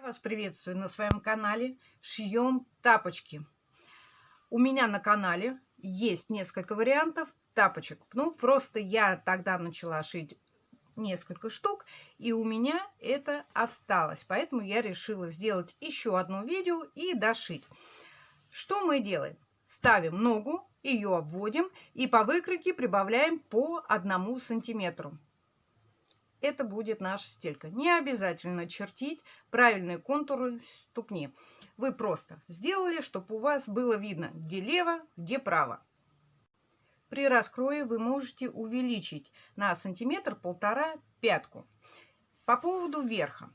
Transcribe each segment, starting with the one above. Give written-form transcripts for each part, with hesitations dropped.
Вас приветствую на своем канале «Шьем тапочки». У меня на канале есть несколько вариантов тапочек. Просто я тогда начала шить несколько штук, и у меня это осталось. Поэтому я решила сделать еще одно видео и дошить. Что мы делаем? Ставим ногу, ее обводим и по выкройке прибавляем по 1 сантиметру. Это будет наша стелька. Не обязательно чертить правильные контуры ступни. Вы просто сделали, чтобы у вас было видно, где лево, где право. При раскрое вы можете увеличить на 1-1,5 сантиметра пятку. По поводу верха.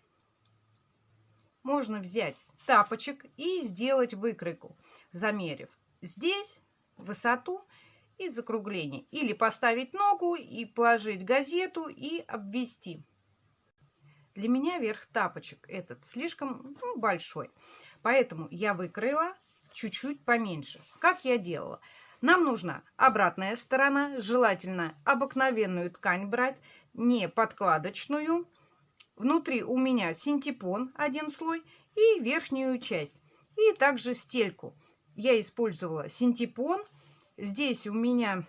Можно взять тапочек и сделать выкройку, замерив здесь высоту и закругление. Или поставить ногу и положить газету и обвести. Для меня верх тапочек этот слишком большой. Поэтому я выкроила чуть-чуть поменьше. Как я делала? Нам нужна обратная сторона. Желательно обыкновенную ткань брать, не подкладочную. Внутри у меня синтепон 1 слой и верхнюю часть. И также стельку. Я использовала синтепон. Здесь у меня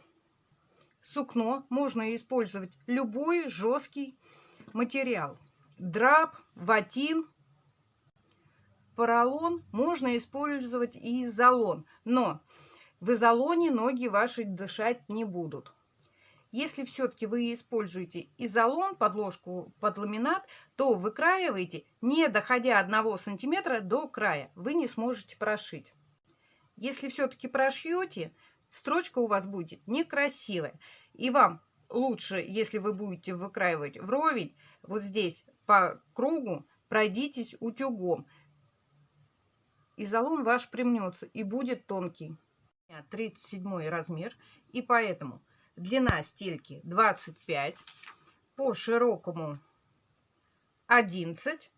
сукно. Можно использовать любой жесткий материал. Драп, ватин, поролон. Можно использовать и изолон. Но в изолоне ноги ваши дышать не будут. Если все-таки вы используете изолон, подложку под ламинат, то выкраивайте, не доходя 1 сантиметра до края. Вы не сможете прошить. Если все-таки прошьете, строчка у вас будет некрасивая. И вам лучше, если вы будете выкраивать вровень, вот здесь по кругу пройдитесь утюгом. Изолон ваш примнется и будет тонкий. 37 размер. И поэтому длина стельки 25. По широкому 11.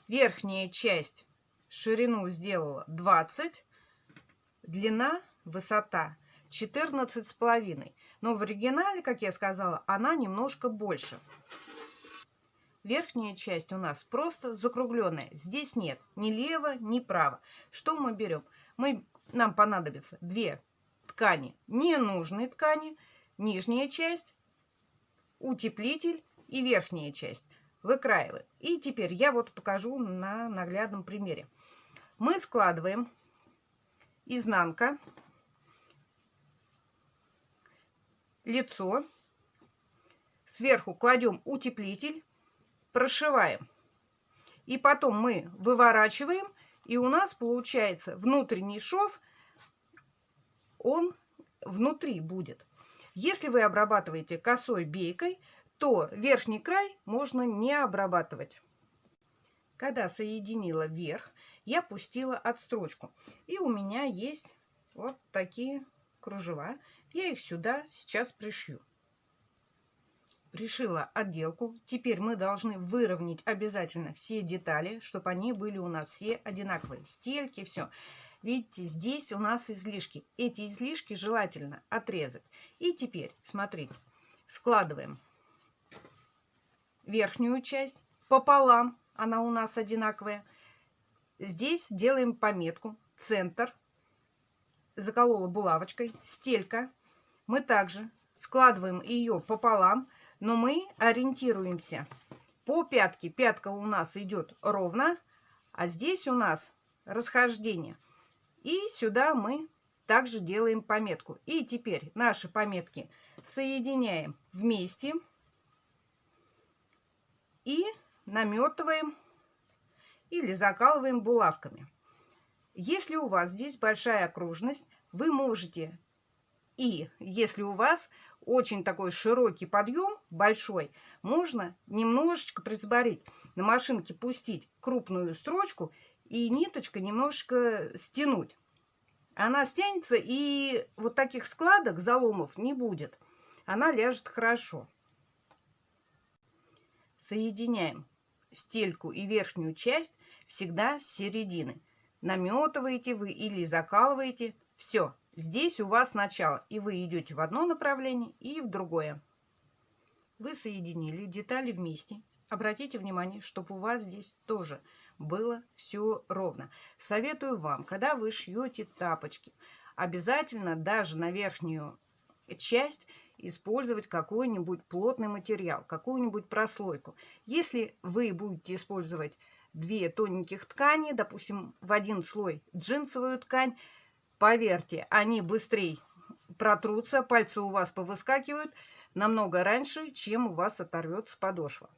Верхняя часть ширину сделала 20. Длина, высота 14,5. Но в оригинале, как я сказала, она немножко больше. Верхняя часть у нас просто закругленная. Здесь нет ни лево, ни право. Что мы берем? Нам понадобится 2 ткани, ненужные ткани, нижняя часть, утеплитель и верхняя часть. Выкраиваем. И теперь я вот покажу на наглядном примере. Мы складываем изнанка, лицо, сверху кладем утеплитель, прошиваем. И потом мы выворачиваем, и у нас получается внутренний шов, он внутри будет. Если вы обрабатываете косой бейкой, то верхний край можно не обрабатывать. Когда соединила верх, я пустила отстрочку. И у меня есть вот такие кружева. Я их сюда сейчас пришью. Пришила отделку. Теперь мы должны выровнять обязательно все детали, чтобы они были у нас все одинаковые. Стельки, все. Видите, здесь у нас излишки. Эти излишки желательно отрезать. И теперь, смотрите, складываем верхнюю часть пополам. Она у нас одинаковая. Здесь делаем пометку. Центр. Заколола булавочкой. Стелька. Мы также складываем ее пополам. Но мы ориентируемся по пятке. Пятка у нас идет ровно. А здесь у нас расхождение. И сюда мы также делаем пометку. И теперь наши пометки соединяем вместе. И наметываем или закалываем булавками. Если у вас здесь большая окружность, вы можете, и если у вас очень такой широкий подъем, большой, можно немножечко присборить. На машинке пустить крупную строчку и ниточкой немножечко стянуть. Она стянется, и вот таких складок, заломов не будет. Она ляжет хорошо. Соединяем стельку и верхнюю часть всегда с середины. Наметываете вы или закалываете. Все. Здесь у вас начало. И вы идете в одно направление и в другое. Вы соединили детали вместе. Обратите внимание, чтобы у вас здесь тоже было все ровно. Советую вам, когда вы шьете тапочки, обязательно даже на верхнюю часть использовать какой-нибудь плотный материал, какую-нибудь прослойку. Если вы будете использовать две тоненьких ткани, допустим, в один слой джинсовую ткань, поверьте, они быстрее протрутся, пальцы у вас повыскакивают намного раньше, чем у вас оторвется подошва.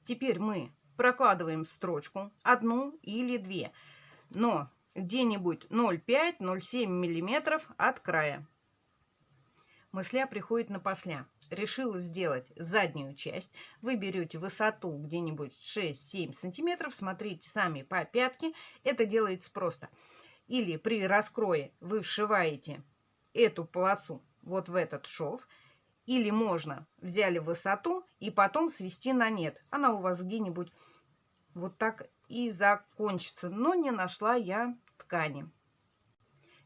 Теперь мы прокладываем строчку, одну или две, но где-нибудь 0,5-0,7 миллиметров от края. Мысля приходит напосля. Решила сделать заднюю часть. Вы берете высоту где-нибудь 6-7 сантиметров. Смотрите сами по пятке. Это делается просто. Или при раскрое вы вшиваете эту полосу вот в этот шов. Или можно взяли высоту и потом свести на нет. Она у вас где-нибудь вот так и закончится. Но не нашла я ткани.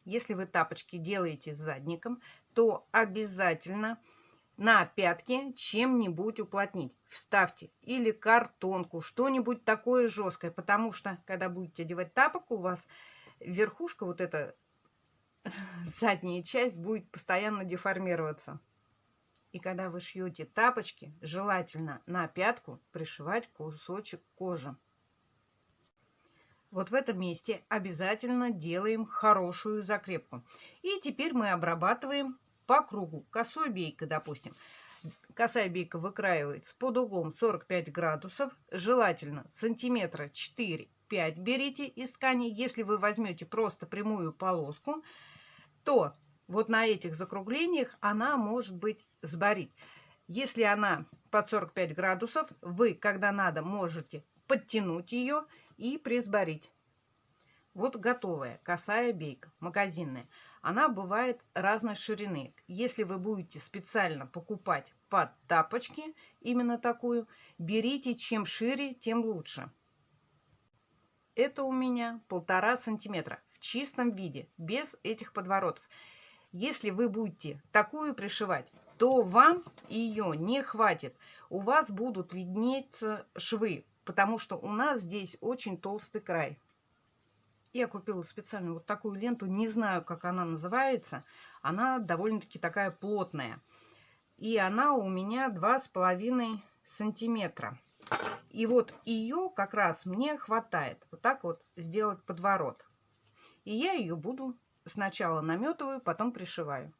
Если вы тапочки делаете с задником, то обязательно на пятке чем-нибудь уплотнить. Вставьте или картонку, что-нибудь такое жесткое, потому что, когда будете одевать тапок, у вас верхушка, вот эта задняя часть, будет постоянно деформироваться. И когда вы шьете тапочки, желательно на пятку пришивать кусочек кожи. Вот в этом месте обязательно делаем хорошую закрепку. И теперь мы обрабатываем по кругу. Косой бейкой, допустим. Косая бейка выкраивается под углом 45 градусов. Желательно сантиметра 4-5 берите из ткани. Если вы возьмете просто прямую полоску, то вот на этих закруглениях она может быть сборить. Если она под 45 градусов, вы, когда надо, можете подтянуть ее и присборить. Вот готовая косая бейка, магазинная. Она бывает разной ширины. Если вы будете специально покупать под тапочки, именно такую, берите, чем шире, тем лучше. Это у меня 1,5 сантиметра в чистом виде, без этих подворотов. Если вы будете такую пришивать, то вам ее не хватит. У вас будут виднеться швы, потому что у нас здесь очень толстый край. Я купила специально вот такую ленту, не знаю, как она называется. Она довольно-таки такая плотная. И она у меня 2,5 сантиметра. И вот ее как раз мне хватает вот так вот сделать подворот. И я ее буду сначала наметываю, потом пришиваю.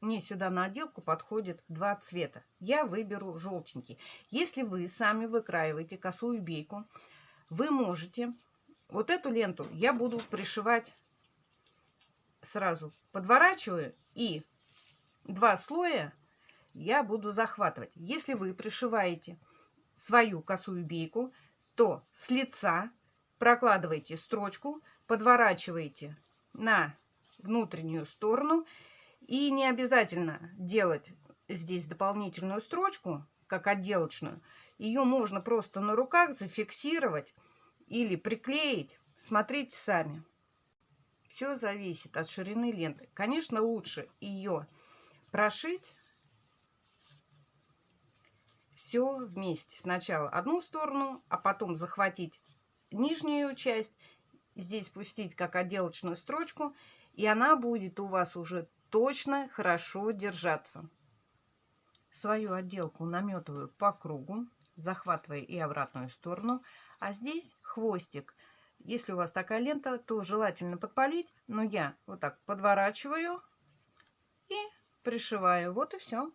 Мне сюда на отделку подходит 2 цвета. Я выберу желтенький. Если вы сами выкраиваете косую бейку, вы можете... Вот эту ленту я буду пришивать сразу. Подворачиваю и 2 слоя я буду захватывать. Если вы пришиваете свою косую бейку, то с лица прокладываете строчку, подворачиваете на внутреннюю сторону. И не обязательно делать здесь дополнительную строчку, как отделочную. Ее можно просто на руках зафиксировать или приклеить. Смотрите сами. Все зависит от ширины ленты. Конечно, лучше ее прошить все вместе. Сначала одну сторону, а потом захватить нижнюю часть. Здесь пустить как отделочную строчку. И она будет у вас уже точно хорошо держаться. Свою отделку наметываю по кругу, захватывая и обратную сторону. А здесь хвостик. Если у вас такая лента, то желательно подпалить. Но я вот так подворачиваю и пришиваю. Вот и все.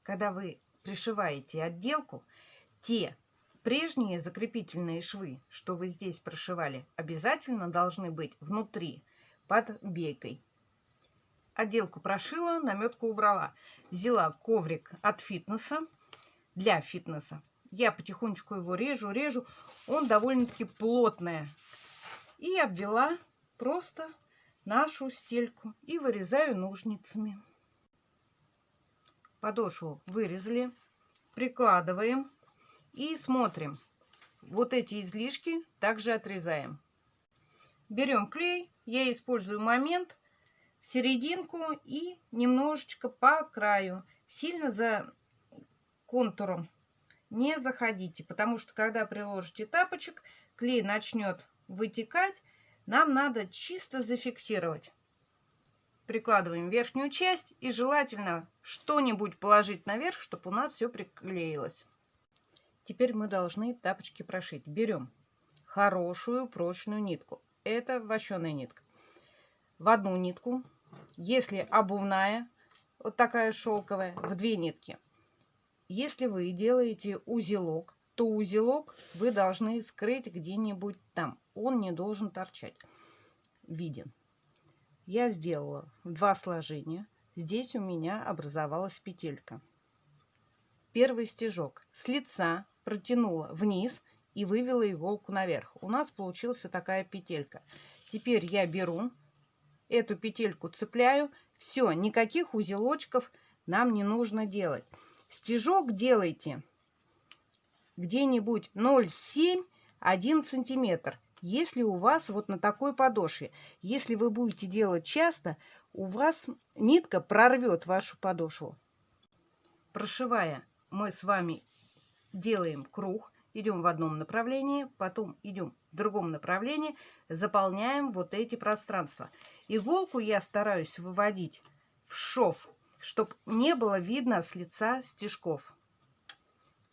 Когда вы пришиваете отделку, те прежние закрепительные швы, что вы здесь прошивали, обязательно должны быть внутри, под бейкой. Отделку прошила, наметку убрала. Взяла коврик от фитнеса, для фитнеса. Я потихонечку его режу. Он довольно-таки плотный. И обвела просто нашу стельку. И вырезаю ножницами. Подошву вырезали. Прикладываем. И смотрим. Вот эти излишки также отрезаем. Берем клей. Я использую момент. Серединку и немножечко по краю. Сильно за контуром не заходите, потому что когда приложите тапочек, клей начнет вытекать. Нам надо чисто зафиксировать. Прикладываем верхнюю часть и желательно что-нибудь положить наверх, чтобы у нас все приклеилось. Теперь мы должны тапочки прошить. Берем хорошую прочную нитку. Это вощеная нитка. В одну нитку, если обувная, вот такая шелковая, в 2 нитки. Если вы делаете узелок, то узелок вы должны скрыть где-нибудь там. Он не должен торчать. Виден. Я сделала 2 сложения. Здесь у меня образовалась петелька. Первый стежок с лица протянула вниз и вывела иголку наверх. У нас получилась такая петелька. Теперь я беру эту петельку, цепляю. Все, никаких узелочков нам не нужно делать. Стежок делайте где-нибудь 0,7-1 сантиметр. Если у вас вот на такой подошве. Если вы будете делать часто, у вас нитка прорвет вашу подошву. Прошивая, мы с вами делаем круг. Идем в одном направлении, потом идем в другом направлении. Заполняем вот эти пространства. Иголку я стараюсь выводить в шов, чтобы не было видно с лица стежков.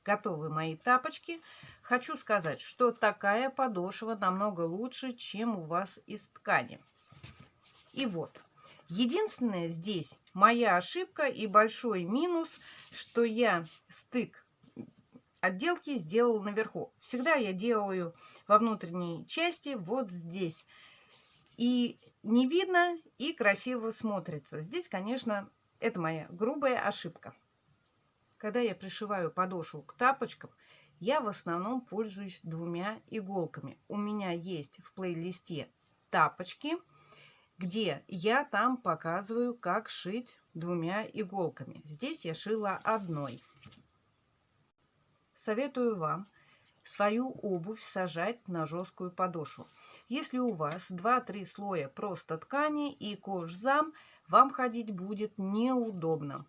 Готовы мои тапочки. Хочу сказать, что такая подошва намного лучше, чем у вас из ткани. И вот, единственное здесь моя ошибка и большой минус, что я стык отделки сделала наверху. Всегда я делаю во внутренней части вот здесь. И не видно, и красиво смотрится. Здесь, конечно, это моя грубая ошибка. Когда я пришиваю подошву к тапочкам, я в основном пользуюсь 2 иголками. У меня есть в плейлисте тапочки, где я там показываю, как шить 2 иголками. Здесь я шила 1. Советую вам свою обувь сажать на жесткую подошву. Если у вас 2-3 слоя просто ткани и кожзам, вам ходить будет неудобно.